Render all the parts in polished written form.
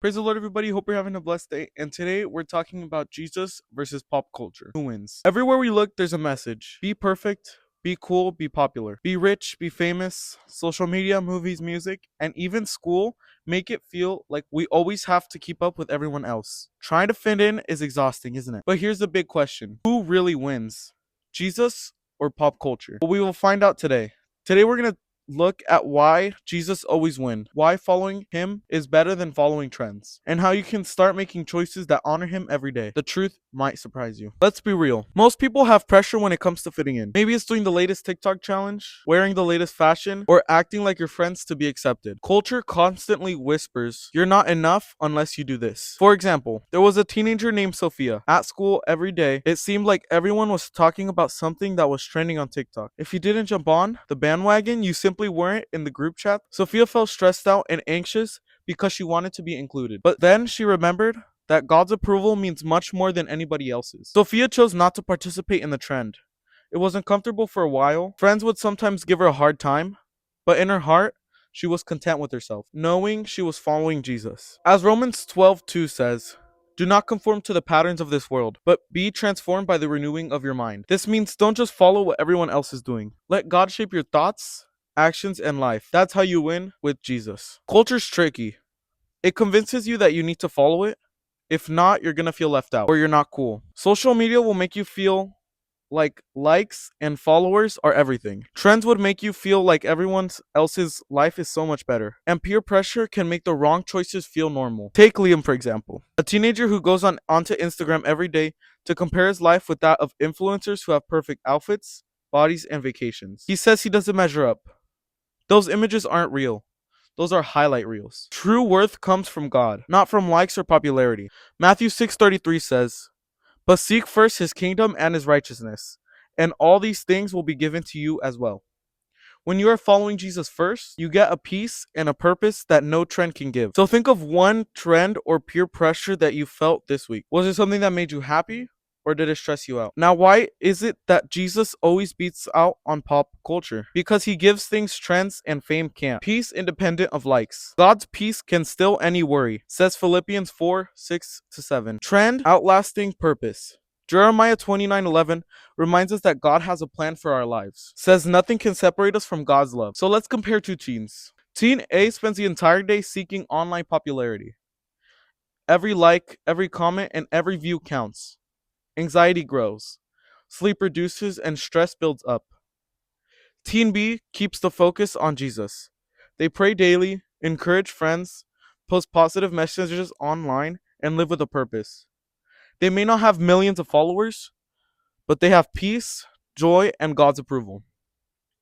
Praise the Lord, everybody. Hope you're having a blessed day. And today we're talking about Jesus versus pop culture. Who wins? Everywhere we look, there's a message. Be perfect, be cool, be popular. Be rich, be famous. Social media, movies, music, and even school make it feel like we always have to keep up with everyone else. Trying to fit in is exhausting, isn't it? But here's the big question. Who really wins? Jesus or pop culture? Well, we will find out today. Today we're going to look at why Jesus always wins, why following him is better than following trends, and how you can start making choices that honor him every day. The truth might surprise you. Let's be real. Most people have pressure when it comes to fitting in. Maybe it's doing the latest TikTok challenge, wearing the latest fashion, or acting like your friends to be accepted. Culture constantly whispers, you're not enough unless you do this. For example, there was a teenager named Sophia. At school every day, it seemed like everyone was talking about something that was trending on TikTok. If you didn't jump on the bandwagon, you simply weren't in the group chat. Sophia felt stressed out and anxious because she wanted to be included. But then she remembered that God's approval means much more than anybody else's. Sophia chose not to participate in the trend. It was uncomfortable for a while. Friends would sometimes give her a hard time, but in her heart, she was content with herself, knowing she was following Jesus. As Romans 12:2 says, do not conform to the patterns of this world, but be transformed by the renewing of your mind. This means don't just follow what everyone else is doing. Let God shape your thoughts, actions, and life. That's how you win with Jesus. Culture's tricky. It convinces you that you need to follow it. If not, you're gonna feel left out or you're not cool. Social media will make you feel like likes and followers are everything. Trends would make you feel like everyone else's life is so much better. And peer pressure can make the wrong choices feel normal. Take Liam, for example, a teenager who goes onto Instagram every day to compare his life with that of influencers who have perfect outfits, bodies, and vacations. He says he doesn't measure up. Those images aren't real. Those are highlight reels. True worth comes from God, not from likes or popularity. Matthew 6:33 says, but seek first his kingdom and his righteousness, and all these things will be given to you as well. When you are following Jesus first, you get a peace and a purpose that no trend can give. So think of one trend or peer pressure that you felt this week. Was it something that made you happy? Or did it stress you out? Now, why is it that Jesus always beats out on pop culture? Because he gives things trends and fame can't. Peace independent of likes. God's peace can still any worry, says Philippians 4:6-7. Trend outlasting purpose. Jeremiah 29:11 reminds us that God has a plan for our lives. Says nothing can separate us from God's love. So let's compare two teens. Teen A spends the entire day seeking online popularity. Every like, every comment, and every view counts. Anxiety grows, sleep reduces, and stress builds up. Teen B keeps the focus on Jesus. They pray daily, encourage friends, post positive messages online, and live with a purpose. They may not have millions of followers, but they have peace, joy, and God's approval.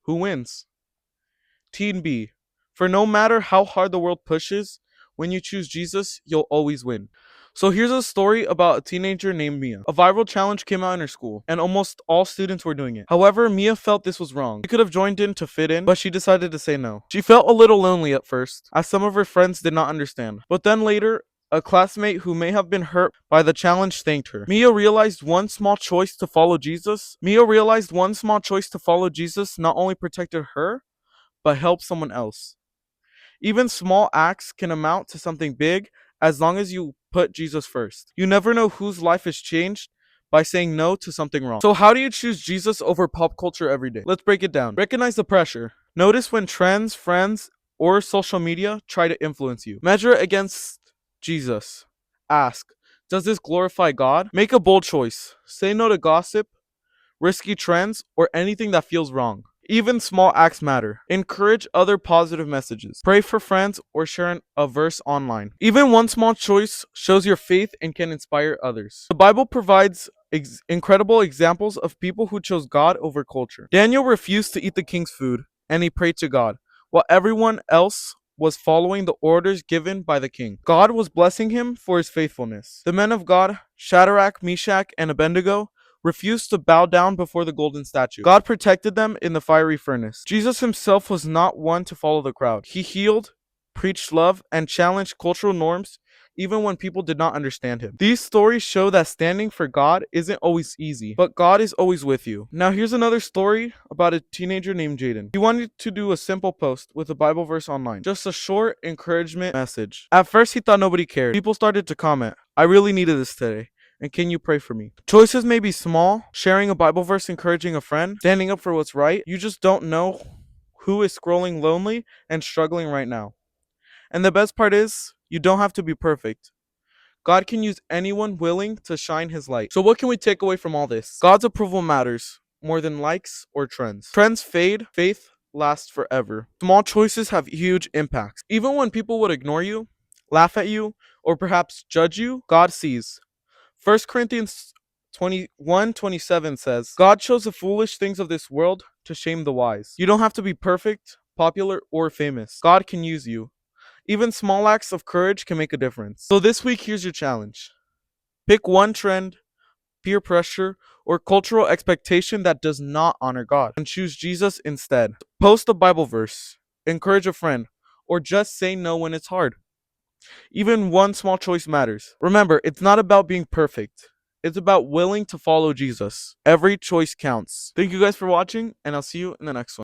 Who wins? Teen B. For no matter how hard the world pushes, when you choose Jesus, you'll always win. So here's a story about a teenager named Mia. A viral challenge came out in her school, and almost all students were doing it. However, Mia felt this was wrong. She could have joined in to fit in, but she decided to say no. She felt a little lonely at first, as some of her friends did not understand. But then later, a classmate who may have been hurt by the challenge thanked her. Mia realized one small choice to follow Jesus. Not only protected her, but helped someone else. Even small acts can amount to something big as long as you put Jesus first. You never know whose life is changed by saying no to something wrong. So how do you choose Jesus over pop culture every day? Let's break it down. Recognize the pressure. Notice when trends, friends, or social media try to influence you. Measure it against Jesus. Ask, does this glorify God? Make a bold choice. Say no to gossip, risky trends, or anything that feels wrong. Even small acts matter. Encourage other positive messages. Pray for friends or share a verse online. Even one small choice shows your faith and can inspire others. The Bible provides incredible examples of people who chose God over culture. Daniel refused to eat the king's food, and he prayed to God, while everyone else was following the orders given by the king. God was blessing him for his faithfulness. The men of God, Shadrach, Meshach, and Abednego, refused to bow down before the golden statue. God protected them in the fiery furnace. Jesus himself was not one to follow the crowd. He healed, preached love, and challenged cultural norms even when people did not understand him. These stories show that standing for God isn't always easy, but God is always with you. Now here's another story about a teenager named Jaden. He wanted to do a simple post with a Bible verse online, just a short encouragement message. At first he thought nobody cared. People started to comment, "I really needed this today, and can you pray for me?" Choices may be small, sharing a Bible verse, encouraging a friend, standing up for what's right. You just don't know who is scrolling lonely and struggling right now. And the best part is, you don't have to be perfect. God can use anyone willing to shine his light. So what can we take away from all this? God's approval matters more than likes or trends. Trends fade, faith lasts forever. Small choices have huge impacts. Even when people would ignore you, laugh at you, or perhaps judge you, God sees. 1 Corinthians 21:27 says, God chose the foolish things of this world to shame the wise. You don't have to be perfect, popular, or famous. God can use you. Even small acts of courage can make a difference. So this week, here's your challenge. Pick one trend, peer pressure, or cultural expectation that does not honor God, and choose Jesus instead. Post a Bible verse, encourage a friend, or just say no when it's hard. Even one small choice matters. Remember, it's not about being perfect. It's about willing to follow Jesus. Every choice counts. Thank you guys for watching, and I'll see you in the next one.